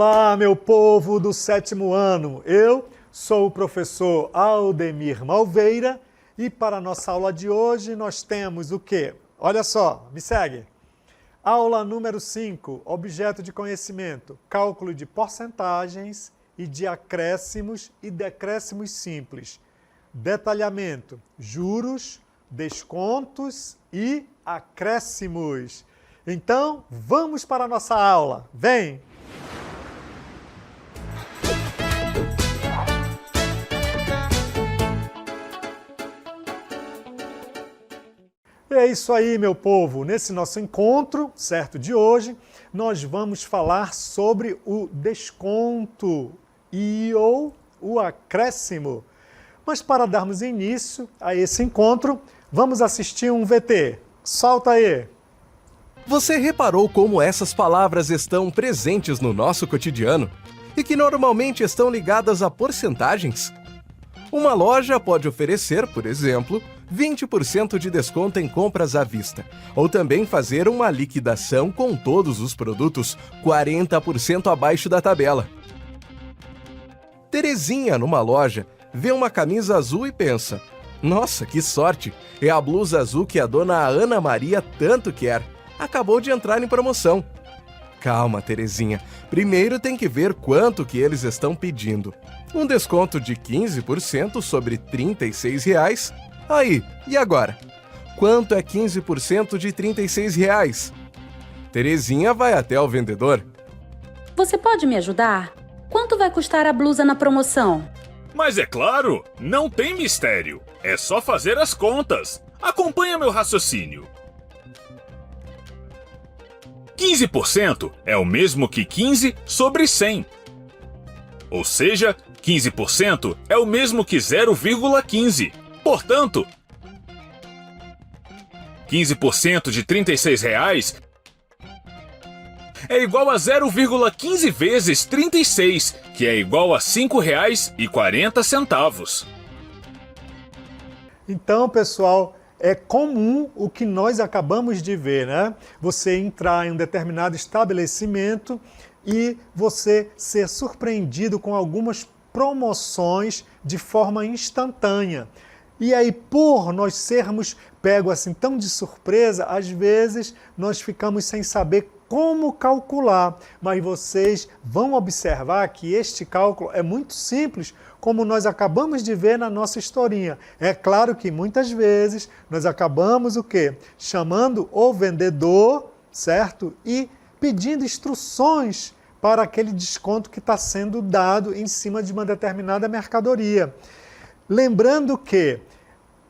Olá, meu povo do 7º ano. Eu sou o professor Aldemir Malveira e para a nossa aula de hoje nós temos o quê? Olha só, me segue. Aula número 5, objeto de conhecimento, cálculo de porcentagens e de acréscimos e decréscimos simples. Detalhamento, juros, descontos e acréscimos. Então, vamos para a nossa aula. Vem! É isso aí, meu povo. Nesse nosso encontro, certo, de hoje, nós vamos falar sobre o desconto ou o acréscimo. Mas para darmos início a esse encontro, vamos assistir um VT. Solta aí! Você reparou como essas palavras estão presentes no nosso cotidiano e que normalmente estão ligadas a porcentagens? Uma loja pode oferecer, por exemplo, 20% de desconto em compras à vista, ou também fazer uma liquidação com todos os produtos 40% abaixo da tabela. Terezinha, numa loja, vê uma camisa azul e pensa: nossa, que sorte! É a blusa azul que a dona Ana Maria tanto quer. Acabou de entrar em promoção. Calma, Terezinha. Primeiro tem que ver quanto que eles estão pedindo. Um desconto de 15% sobre R$ 36. Aí, e agora? Quanto é 15% de R$ 36? Terezinha vai até o vendedor. Você pode me ajudar? Quanto vai custar a blusa na promoção? Mas é claro, não tem mistério. É só fazer as contas. Acompanha meu raciocínio. 15% é o mesmo que 15 sobre 100. Ou seja, 15% é o mesmo que 0,15. Portanto, 15% de R$ 36 é igual a 0,15 vezes 36, que é igual a R$ 5,40. Então, pessoal, é comum o que nós acabamos de ver, né? Você entrar em um determinado estabelecimento e você ser surpreendido com algumas promoções de forma instantânea. E aí, por nós sermos pegos assim tão de surpresa, às vezes nós ficamos sem saber como calcular. Mas vocês vão observar que este cálculo é muito simples, como nós acabamos de ver na nossa historinha. É claro que muitas vezes nós acabamos o quê? Chamando o vendedor, certo? E pedindo instruções para aquele desconto que está sendo dado em cima de uma determinada mercadoria. Lembrando que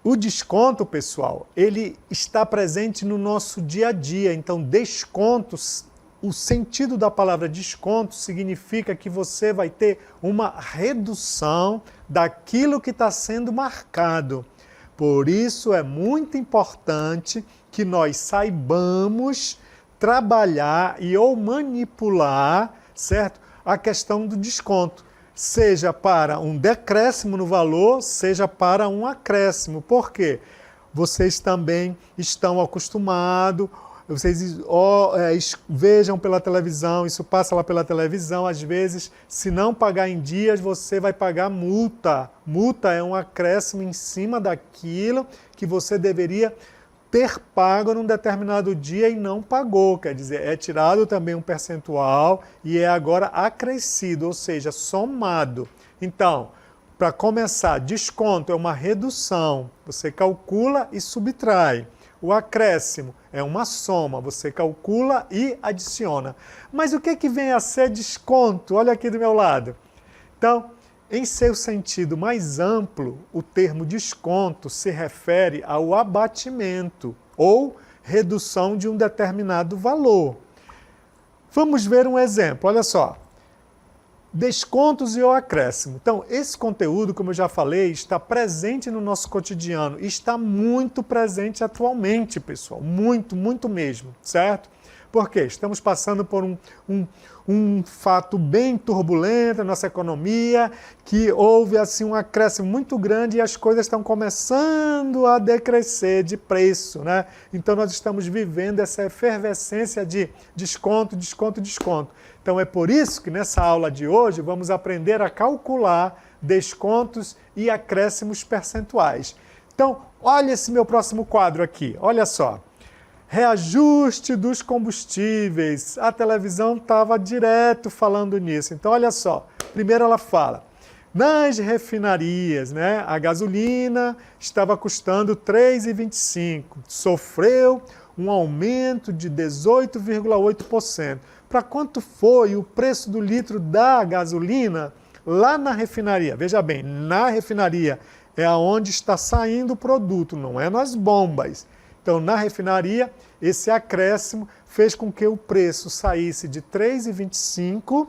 o desconto, pessoal, ele está presente no nosso dia a dia. Então, descontos, o sentido da palavra desconto significa que você vai ter uma redução daquilo que está sendo marcado. Por isso, é muito importante que nós saibamos trabalhar ou manipular, certo? A questão do desconto. Seja para um decréscimo no valor, seja para um acréscimo. Por quê? Vocês também estão acostumados, vocês vejam pela televisão, isso passa lá pela televisão, às vezes, se não pagar em dias, você vai pagar multa. Multa é um acréscimo em cima daquilo que você deveria ter pago num determinado dia e não pagou, quer dizer, é tirado também um percentual e é agora acrescido, ou seja, somado. Então, para começar, desconto é uma redução, você calcula e subtrai. O acréscimo é uma soma, você calcula e adiciona. Mas o que vem a ser desconto? Olha aqui do meu lado. Então, em seu sentido mais amplo, o termo desconto se refere ao abatimento ou redução de um determinado valor. Vamos ver um exemplo, olha só. Descontos e o acréscimo. Então, esse conteúdo, como eu já falei, está presente no nosso cotidiano e está muito presente atualmente, pessoal. Muito, muito mesmo, certo? Por quê? Estamos passando por um fato bem turbulento na nossa economia, que houve assim um acréscimo muito grande e as coisas estão começando a decrescer de preço, né? Então nós estamos vivendo essa efervescência de desconto, desconto, desconto. Então é por isso que nessa aula de hoje vamos aprender a calcular descontos e acréscimos percentuais. Então, olha esse meu próximo quadro aqui, olha só. Reajuste dos combustíveis. A televisão estava direto falando nisso. Então, olha só. Primeiro ela fala, nas refinarias, né, a gasolina estava custando R$ 3,25. Sofreu um aumento de 18,8%. Para quanto foi o preço do litro da gasolina lá na refinaria? Veja bem, na refinaria é onde está saindo o produto, não é nas bombas. Então, na refinaria, esse acréscimo fez com que o preço saísse de R$ 3,25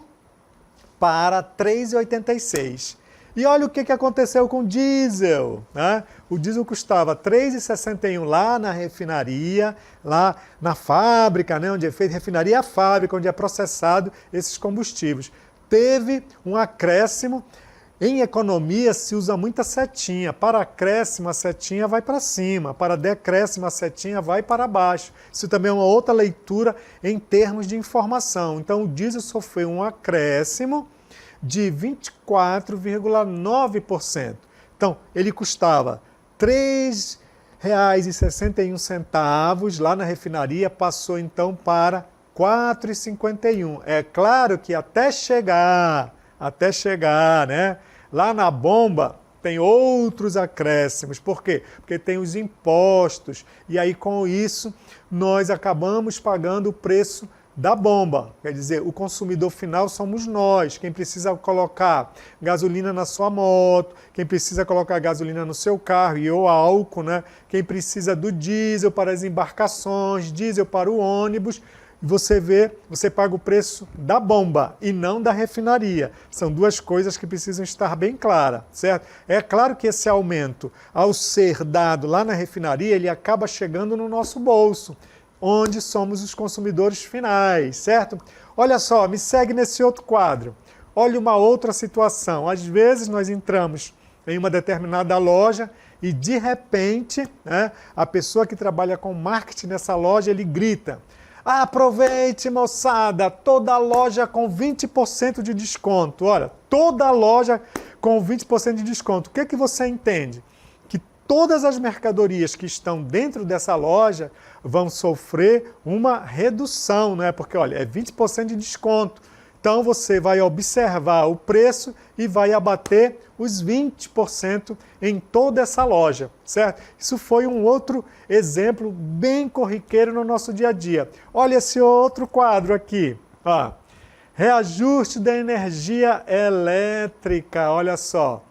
para R$ 3,86. E olha o que aconteceu com o diesel, né? O diesel custava R$ 3,61 lá na refinaria, lá na fábrica, né? Onde é feita refinaria, é a fábrica, onde é processado esses combustíveis. Teve um acréscimo. Em economia se usa muita setinha. Para acréscimo, a setinha vai para cima. Para decréscimo, a setinha vai para baixo. Isso também é uma outra leitura em termos de informação. Então, o diesel sofreu um acréscimo de 24,9%. Então, ele custava R$ 3,61 lá na refinaria, passou então para R$ 4,51. É claro que até chegar, né? Lá na bomba tem outros acréscimos. Por quê? Porque tem os impostos. E aí, com isso, nós acabamos pagando o preço da bomba. Quer dizer, o consumidor final somos nós. Quem precisa colocar gasolina na sua moto, quem precisa colocar gasolina no seu carro e ou álcool, né? Quem precisa do diesel para as embarcações, diesel para o ônibus. Você paga o preço da bomba e não da refinaria. São duas coisas que precisam estar bem claras, certo? É claro que esse aumento, ao ser dado lá na refinaria, ele acaba chegando no nosso bolso, onde somos os consumidores finais, certo? Olha só, me segue nesse outro quadro. Olha uma outra situação. Às vezes nós entramos em uma determinada loja e, de repente, né, a pessoa que trabalha com marketing nessa loja, ele grita: aproveite, moçada, toda loja com 20% de desconto. Olha, toda loja com 20% de desconto. O que você entende? Que todas as mercadorias que estão dentro dessa loja vão sofrer uma redução, não é? Porque, olha, é 20% de desconto. Então, você vai observar o preço e vai abater os 20% em toda essa loja, certo? Isso foi um outro exemplo bem corriqueiro no nosso dia a dia. Olha esse outro quadro aqui, ó. Reajuste da energia elétrica, olha só.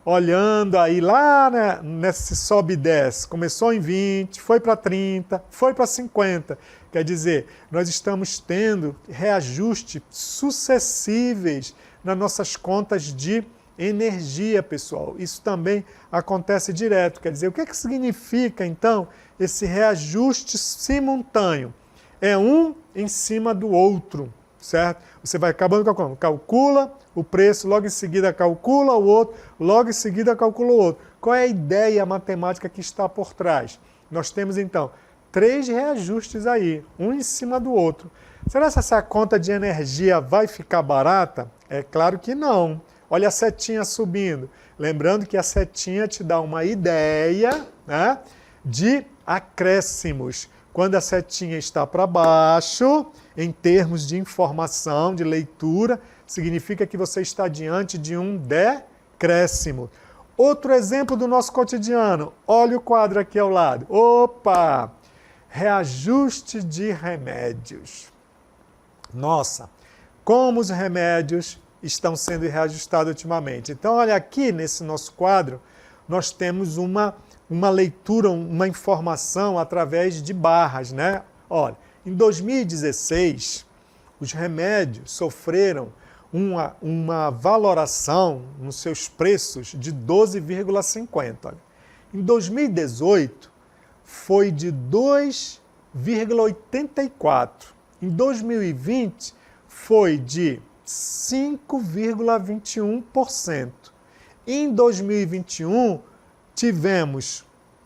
Olhando aí lá, né, nesse sobe e desce, começou em 20, foi para 30, foi para 50. Quer dizer, nós estamos tendo reajustes sucessíveis nas nossas contas de energia, pessoal. Isso também acontece direto. Quer dizer, o que significa, então, esse reajuste simultâneo? É um em cima do outro, certo? Você vai acabando calculando. Calcula o preço, logo em seguida calcula o outro, logo em seguida calcula o outro. Qual é a ideia matemática que está por trás? Nós temos, então, 3 reajustes aí, um em cima do outro. Será que essa conta de energia vai ficar barata? É claro que não. Olha a setinha subindo. Lembrando que a setinha te dá uma ideia, né, de acréscimos. Quando a setinha está para baixo, em termos de informação, de leitura, significa que você está diante de um decréscimo. Outro exemplo do nosso cotidiano. Olha o quadro aqui ao lado. Opa! Reajuste de remédios. Nossa, como os remédios estão sendo reajustados ultimamente. Então, olha aqui nesse nosso quadro, nós temos uma leitura, uma informação através de barras, né? Olha, em 2016, os remédios sofreram uma valoração nos seus preços de 12,50. Em 2018, foi de 2,84. Em 2020 foi de 5,21%. Em 2021 tivemos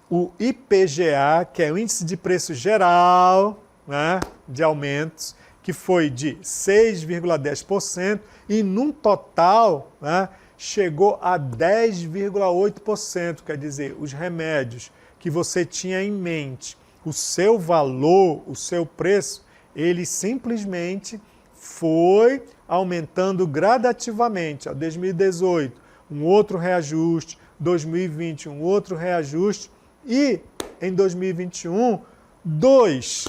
o IPGA, que é o Índice de Preço Geral, né, de aumentos, que foi de 6,10% e num total, né, chegou a 10,8%, quer dizer, os remédios que você tinha em mente, o seu valor, o seu preço, ele simplesmente foi aumentando gradativamente. 2018, um outro reajuste, 2020, um outro reajuste e em 2021, 2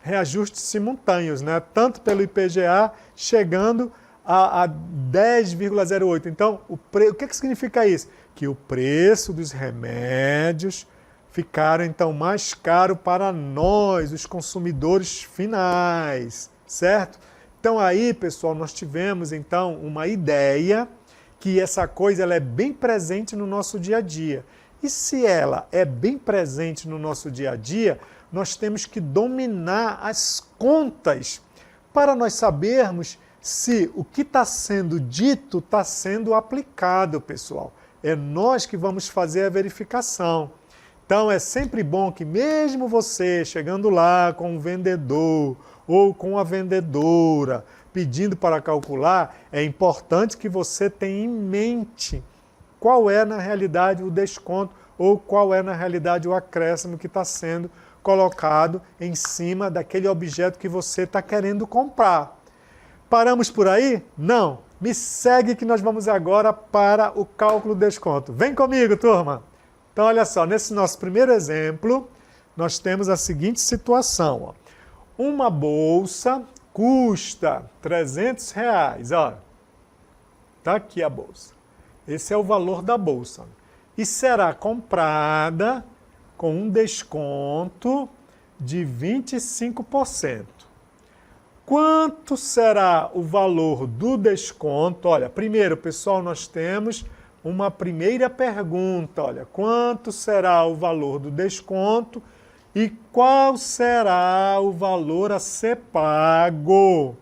reajustes simultâneos, né? Tanto pelo IPGA, chegando a 10,08. Então, o que significa isso? Que o preço dos remédios ficaram, então, mais caro para nós, os consumidores finais, certo? Então, aí, pessoal, nós tivemos, então, uma ideia que essa coisa ela é bem presente no nosso dia a dia. E se ela é bem presente no nosso dia a dia, nós temos que dominar as contas para nós sabermos se o que está sendo dito está sendo aplicado, pessoal. É nós que vamos fazer a verificação. Então, é sempre bom que mesmo você chegando lá com o vendedor ou com a vendedora pedindo para calcular, é importante que você tenha em mente qual é, na realidade, o desconto ou qual é, na realidade, o acréscimo que está sendo colocado em cima daquele objeto que você está querendo comprar. Paramos por aí? Não. Me segue que nós vamos agora para o cálculo do desconto. Vem comigo, turma! Então, olha só, nesse nosso primeiro exemplo, nós temos a seguinte situação. Ó. Uma bolsa custa R$300, ó. Está aqui a bolsa. Esse é o valor da bolsa. E será comprada com um desconto de 25%. Quanto será o valor do desconto? Olha, primeiro, pessoal, nós temos uma primeira pergunta. Olha, quanto será o valor do desconto e qual será o valor a ser pago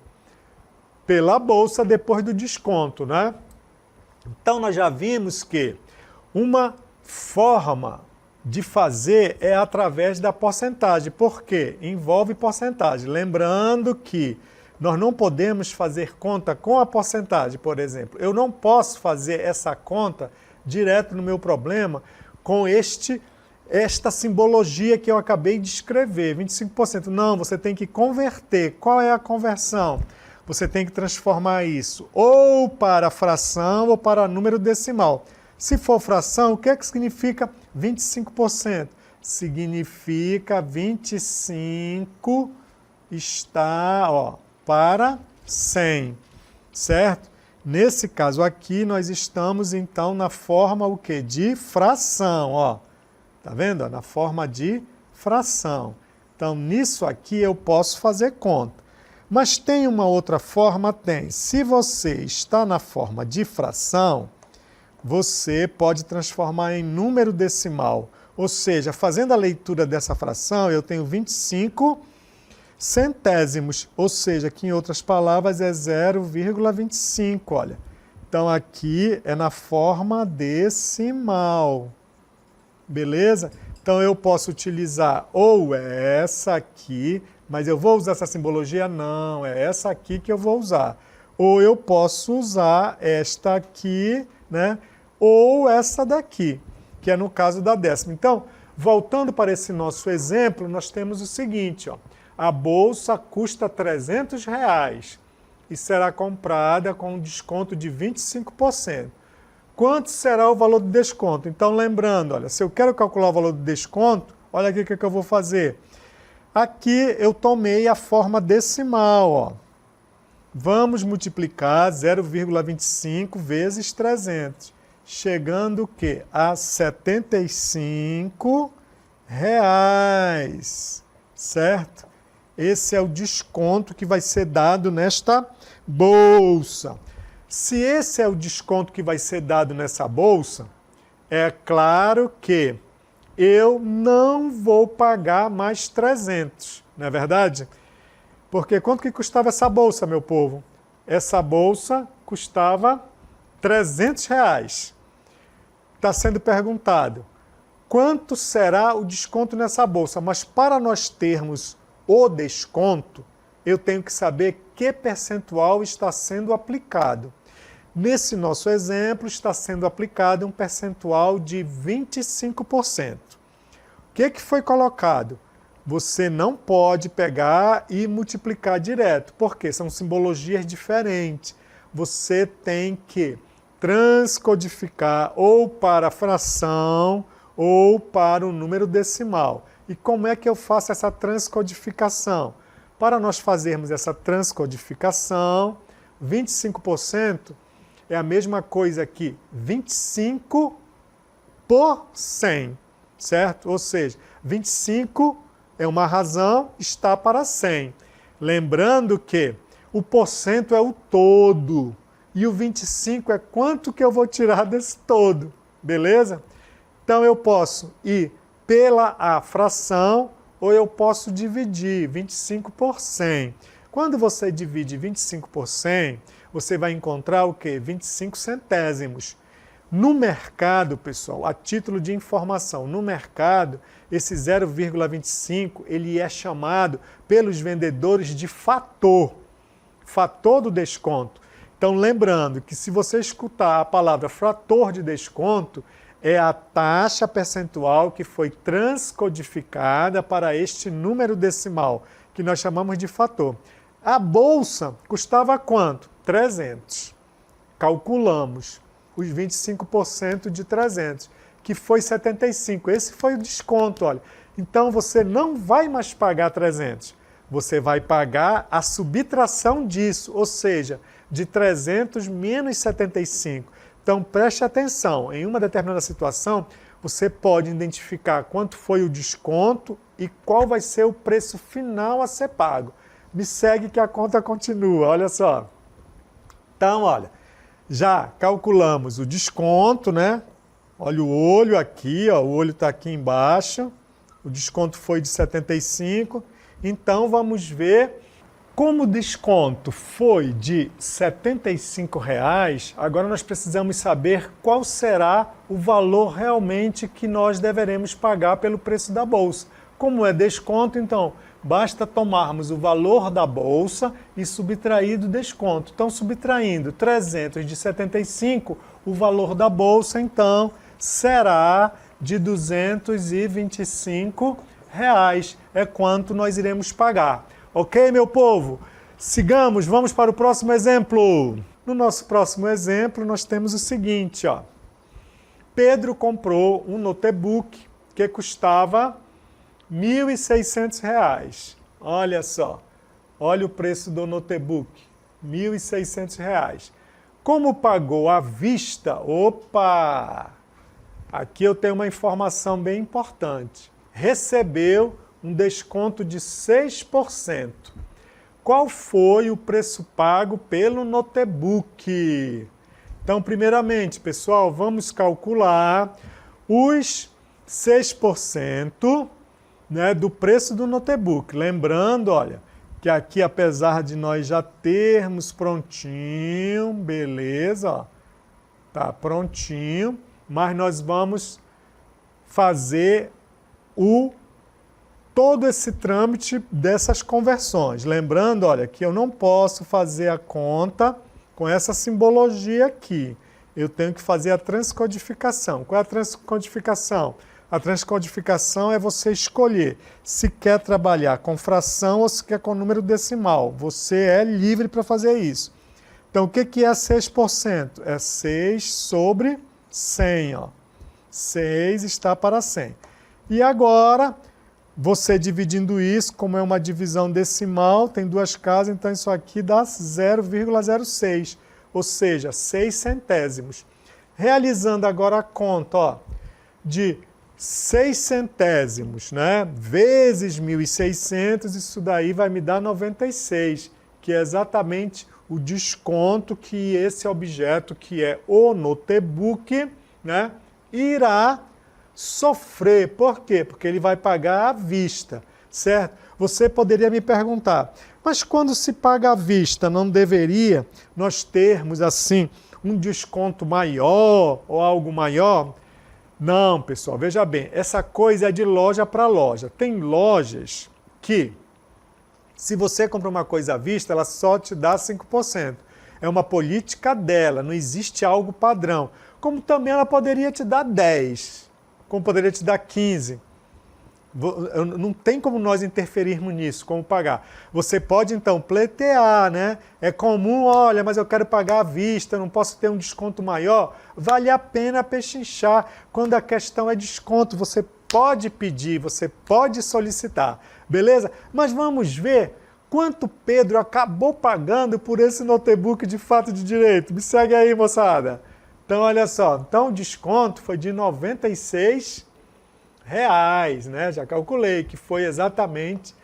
pela bolsa depois do desconto, né? Então, nós já vimos que uma forma de fazer é através da porcentagem. Por quê? Envolve porcentagem. Lembrando que nós não podemos fazer conta com a porcentagem, por exemplo. Eu não posso fazer essa conta direto no meu problema com esta simbologia que eu acabei de escrever, 25%. Não, você tem que converter. Qual é a conversão? Você tem que transformar isso ou para fração ou para número decimal. Se for fração, o que é que significa 25%? Significa 25 está para 100, certo? Nesse caso aqui, nós estamos, então, na forma o quê? De fração, ó. Tá vendo? Na forma de fração. Então, nisso aqui eu posso fazer conta. Mas tem uma outra forma? Tem. Se você está na forma de fração, você pode transformar em número decimal. Ou seja, fazendo a leitura dessa fração, eu tenho 25 centésimos. Ou seja, que em outras palavras é 0,25, olha. Então aqui é na forma decimal. Beleza? Então eu posso utilizar ou essa aqui, mas eu vou usar essa simbologia? Não, é essa aqui que eu vou usar. Ou eu posso usar esta aqui, né? Ou essa daqui, que é no caso da décima. Então, voltando para esse nosso exemplo, nós temos o seguinte, ó. A bolsa custa R$300 e será comprada com um desconto de 25%. Quanto será o valor do desconto? Então, lembrando, olha, se eu quero calcular o valor do desconto, olha aqui o que eu vou fazer. Aqui eu tomei a forma decimal, ó. Vamos multiplicar 0,25 vezes 300, chegando o quê? A R$75, certo? Esse é o desconto que vai ser dado nesta bolsa. Se esse é o desconto que vai ser dado nessa bolsa, é claro que eu não vou pagar mais 300, não é verdade? Porque quanto que custava essa bolsa, meu povo? Essa bolsa custava R$300. Está sendo perguntado, quanto será o desconto nessa bolsa? Mas para nós termos o desconto, eu tenho que saber que percentual está sendo aplicado. Nesse nosso exemplo, está sendo aplicado um percentual de 25%. O que foi colocado? Você não pode pegar e multiplicar direto, porque são simbologias diferentes. Você tem que transcodificar ou para a fração ou para o número decimal. E como é que eu faço essa transcodificação? Para nós fazermos essa transcodificação, 25% é a mesma coisa que 25 por 100, certo? Ou seja, 25 é uma razão, está para 100. Lembrando que o porcento é o todo e o 25 é quanto que eu vou tirar desse todo, beleza? Então eu posso ir pela a fração ou eu posso dividir 25 por 100. Quando você divide 25 por 100, você vai encontrar o quê? 25 centésimos. No mercado, pessoal, a título de informação, no mercado, esse 0,25 ele é chamado pelos vendedores de fator do desconto. Então, lembrando que se você escutar a palavra fator de desconto, é a taxa percentual que foi transcodificada para este número decimal, que nós chamamos de fator. A bolsa custava quanto? 300. Calculamos os 25% de 300, que foi 75. Esse foi o desconto, olha. Então, você não vai mais pagar 300. Você vai pagar a subtração disso, ou seja, de 300 menos 75. Então, preste atenção. Em uma determinada situação, você pode identificar quanto foi o desconto e qual vai ser o preço final a ser pago. Me segue que a conta continua, olha só. Então, olha, já calculamos o desconto, né? Olha o olho aqui, ó, o olho está aqui embaixo. O desconto foi de 75. Então, vamos ver. Como o desconto foi de R$ 75, agora nós precisamos saber qual será o valor realmente que nós deveremos pagar pelo preço da bolsa. Como é desconto, então, basta tomarmos o valor da bolsa e subtrair do desconto. Então, subtraindo 300 de 75, o valor da bolsa, então, será de R$ 225. É quanto nós iremos pagar. Ok, meu povo? Sigamos, vamos para o próximo exemplo. No nosso próximo exemplo, nós temos o seguinte, ó. Pedro comprou um notebook que custava R$ 1.600. Olha só, olha o preço do notebook, R$ 1.600. Como pagou à vista, opa! Aqui eu tenho uma informação bem importante. Recebeu um desconto de 6%. Qual foi o preço pago pelo notebook? Então, primeiramente, pessoal, vamos calcular os 6%, né, do preço do notebook. Lembrando, olha, que aqui, apesar de nós já termos prontinho, beleza, ó, tá prontinho, mas nós vamos fazer todo esse trâmite dessas conversões. Lembrando, olha, que eu não posso fazer a conta com essa simbologia aqui. Eu tenho que fazer a transcodificação. Qual é a transcodificação? A transcodificação é você escolher se quer trabalhar com fração ou se quer com número decimal. Você é livre para fazer isso. Então, o que é 6%? É 6 sobre 100. Ó. 6 está para 100. E agora, você dividindo isso, como é uma divisão decimal, tem duas casas, então isso aqui dá 0,06, ou seja, 6 centésimos. Realizando agora a conta, ó, de 6 centésimos, né, vezes 1.600, isso daí vai me dar 96, que é exatamente o desconto que esse objeto, que é o notebook, né, irá sofrer. Por quê? Porque ele vai pagar à vista. certo? Você poderia me perguntar, mas quando se paga à vista, não deveria nós termos, assim, um desconto maior ou algo maior? Não, pessoal, veja bem, essa coisa é de loja para loja. Tem lojas que, se você compra uma coisa à vista, ela só te dá 5%. É uma política dela, não existe algo padrão. Como também ela poderia te dar 10%, como poderia te dar 15%. Não tem como nós interferirmos nisso, como pagar. Você pode, então, pleitear, né? É comum, olha, mas eu quero pagar à vista, não posso ter um desconto maior. Vale a pena pechinchar. Quando a questão é desconto, você pode pedir, você pode solicitar, beleza? Mas vamos ver quanto Pedro acabou pagando por esse notebook de fato de direito. Me segue aí, moçada. Então, olha só. Então, o desconto foi de R$ 96, né? Já calculei que foi exatamente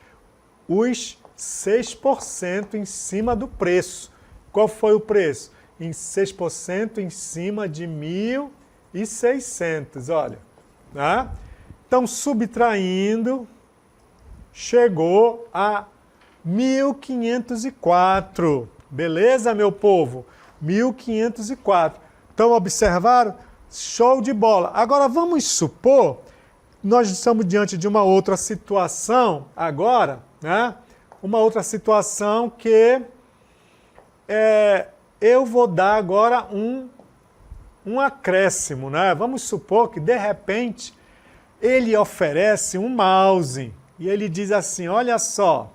os 6% em cima do preço. Qual foi o preço? Em 6% em cima de 1.600, olha. Tá? Então, subtraindo, chegou a 1.504. Beleza, meu povo? 1.504. Então, observaram? Show de bola. Agora, vamos supor, nós estamos diante de uma outra situação agora, né? Uma outra situação que eu vou dar agora um acréscimo, né? Vamos supor que, de repente, ele oferece um mouse e ele diz assim, olha só,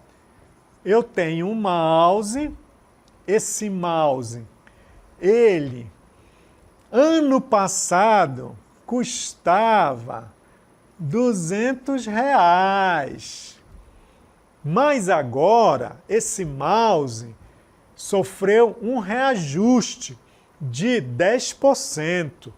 eu tenho um mouse, esse mouse, ele, ano passado, custava R$200. Mas agora, esse mouse sofreu um reajuste de 10%.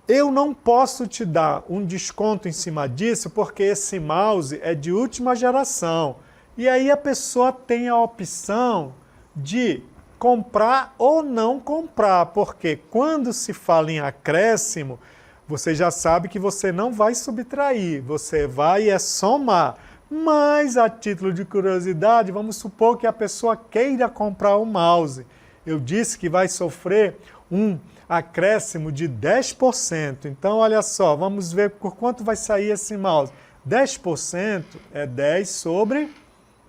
Eu não posso te dar um desconto em cima disso, porque esse mouse é de última geração. E aí a pessoa tem a opção de comprar ou não comprar, porque quando se fala em acréscimo, você já sabe que você não vai subtrair, você vai somar. Mas, a título de curiosidade, vamos supor que a pessoa queira comprar o mouse. Eu disse que vai sofrer um acréscimo de 10%. Então, olha só, vamos ver por quanto vai sair esse mouse. 10% é 10 sobre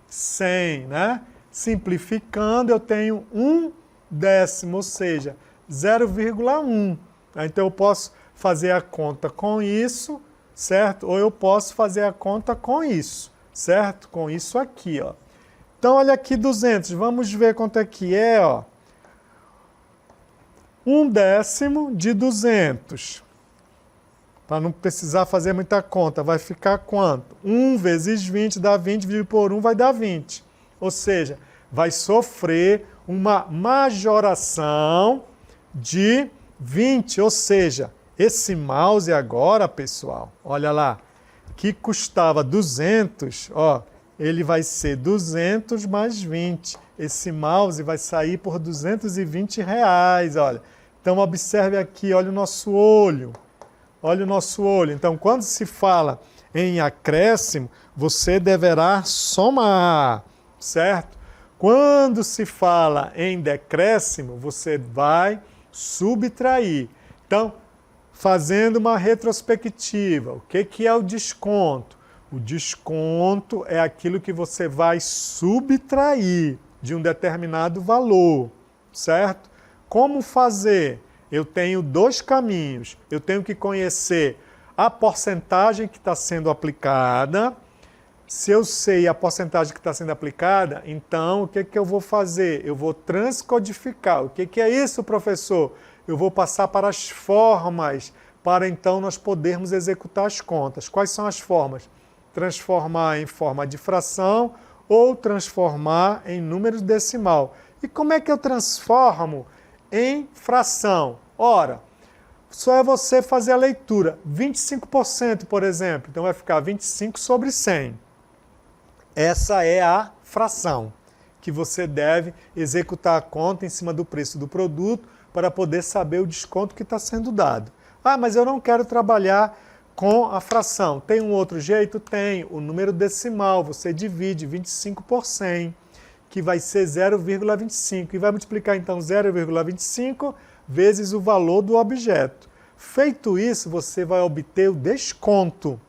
100, né? Simplificando, eu tenho 1/10, ou seja, 0,1. Então, eu posso fazer a conta com isso, certo? Ou eu posso fazer a conta com isso, certo? Com isso aqui, ó. Então, olha aqui 200. Vamos ver quanto é que é, ó. 1/10 de 200. Para não precisar fazer muita conta, vai ficar quanto? 1 vezes 20 dá 20, dividido por 1 vai dar 20. Ou seja, vai sofrer uma majoração de 20, ou seja, esse mouse agora, pessoal, olha lá, que custava 200, ó, ele vai ser 200 mais 20. Esse mouse vai sair por R$220, olha. Então, observe aqui, olha o nosso olho. Olha o nosso olho. Então, quando se fala em acréscimo, você deverá somar, certo? Quando se fala em decréscimo, você vai subtrair. Então, fazendo uma retrospectiva, o que é o desconto? O desconto é aquilo que você vai subtrair de um determinado valor, certo? Como fazer? Eu tenho dois caminhos. Eu tenho que conhecer a porcentagem que está sendo aplicada. Se eu sei a porcentagem que está sendo aplicada, então o que eu vou fazer? Eu vou transcodificar. O que é isso, professor? Eu vou passar para as formas, para então nós podermos executar as contas. Quais são as formas? Transformar em forma de fração ou transformar em número decimal. E como é que eu transformo em fração? Ora, só é você fazer a leitura. 25%, por exemplo. Então vai ficar 25 sobre 100. Essa é a fração que você deve executar a conta em cima do preço do produto para poder saber o desconto que está sendo dado. Ah, mas eu não quero trabalhar com a fração. Tem um outro jeito? Tem. O número decimal, você divide 25 por 100, que vai ser 0,25. E vai multiplicar, então, 0,25 vezes o valor do objeto. Feito isso, você vai obter o desconto.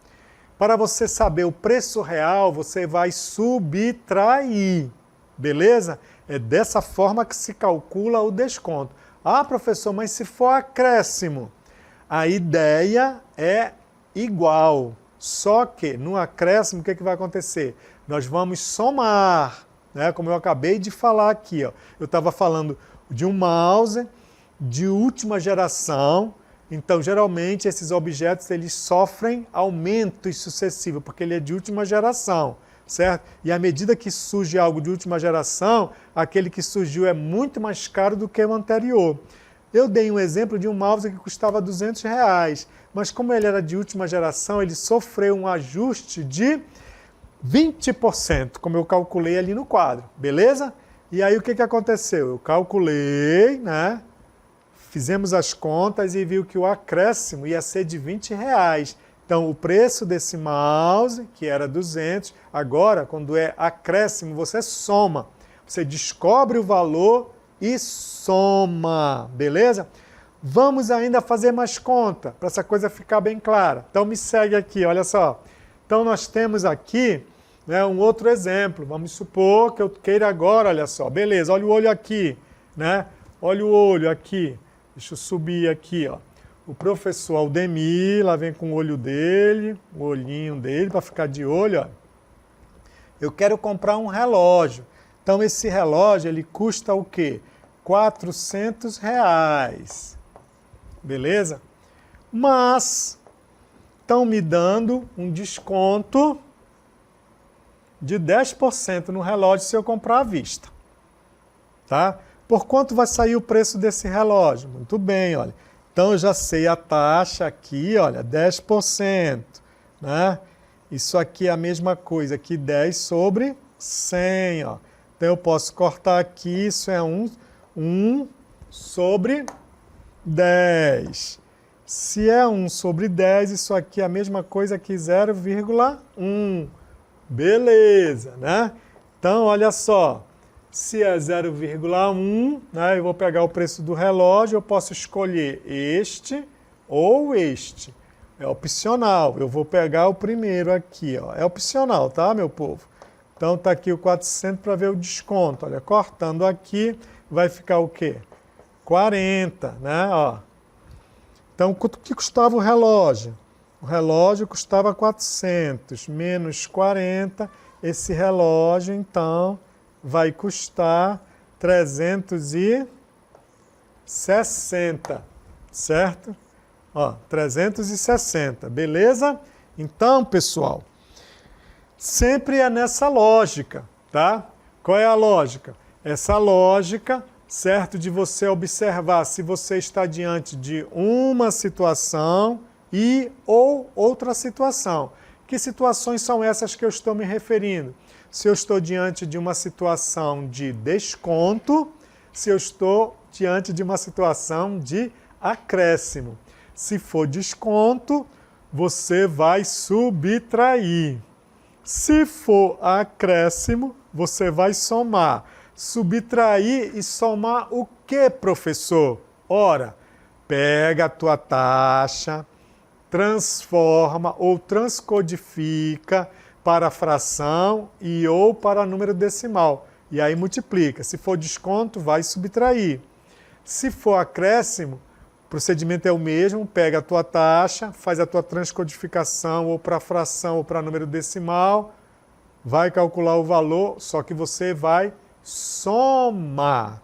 Para você saber o preço real, você vai subtrair. Beleza? É dessa forma que se calcula o desconto. Ah, professor, mas se for acréscimo? A ideia é igual, só que no acréscimo o que vai acontecer? Nós vamos somar, né? Como eu acabei de falar aqui, ó. Eu estava falando de um mouse de última geração, então geralmente esses objetos eles sofrem aumentos sucessivos, porque ele é de última geração, certo? E à medida que surge algo de última geração, aquele que surgiu é muito mais caro do que o anterior. Eu dei um exemplo de um mouse que custava R$200, mas como ele era de última geração, ele sofreu um ajuste de 20%, como eu calculei ali no quadro, beleza? E aí o que aconteceu? Eu calculei, né? Fizemos as contas e viu que o acréscimo ia ser de R$20. Então o preço desse mouse, que era 200, agora quando é acréscimo, você soma. Você descobre o valor e soma, beleza? Vamos ainda fazer mais conta, para essa coisa ficar bem clara. Então me segue aqui, olha só. Então nós temos aqui, né, um outro exemplo. Vamos supor que eu queira agora, olha só, beleza, olha o olho aqui, né? Olha o olho aqui. Deixa eu subir aqui, ó. O professor Aldemir, lá vem com o olho dele, o olhinho dele, para ficar de olho, ó. Eu quero comprar um relógio. Então, esse relógio, ele custa o quê? R$400. Beleza? Mas, estão me dando um desconto de 10% no relógio se eu comprar à vista. Tá? Por quanto vai sair o preço desse relógio? Muito bem, olha. Então, eu já sei a taxa aqui, olha, 10%. Né? Isso aqui é a mesma coisa, aqui 10 sobre 100, ó. Então, eu posso cortar aqui, isso é 1 sobre 10. Se é 1 sobre 10, isso aqui é a mesma coisa que 0,1. Beleza, né? Então, olha só. Se é 0,1, né, eu vou pegar o preço do relógio, eu posso escolher este ou este. É opcional. Eu vou pegar o primeiro aqui, ó. É opcional, tá, meu povo? Então, está aqui o 400 para ver o desconto. Olha, cortando aqui, vai ficar o quê? 40, né? Ó. Então, quanto que custava o relógio? O relógio custava 400, menos 40. Esse relógio, então, vai custar 360, certo? Ó, 360, beleza? Então, pessoal, sempre é nessa lógica, tá? Qual é a lógica? Essa lógica, certo, de você observar se você está diante de uma situação e ou outra situação. Que situações são essas que eu estou me referindo? Se eu estou diante de uma situação de desconto, se eu estou diante de uma situação de acréscimo. Se for desconto, você vai subtrair. Se for acréscimo, você vai somar. Subtrair e somar o que, professor? Ora, pega a tua taxa, transforma ou transcodifica para fração e ou para número decimal. E aí multiplica. Se for desconto, vai subtrair. Se for acréscimo, o procedimento é o mesmo, pega a tua taxa, faz a tua transcodificação ou para fração ou para número decimal, vai calcular o valor, só que você vai somar.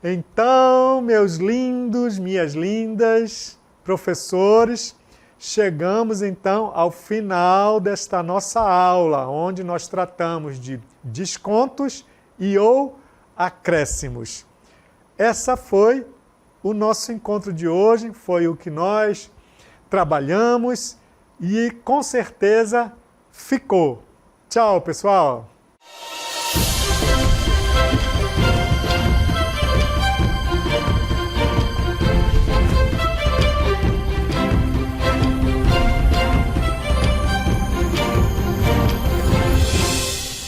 Então, meus lindos, minhas lindas, professores, chegamos então ao final desta nossa aula, onde nós tratamos de descontos e ou acréscimos. Essa foi o nosso encontro de hoje, foi o que nós trabalhamos e com certeza ficou. Tchau, pessoal!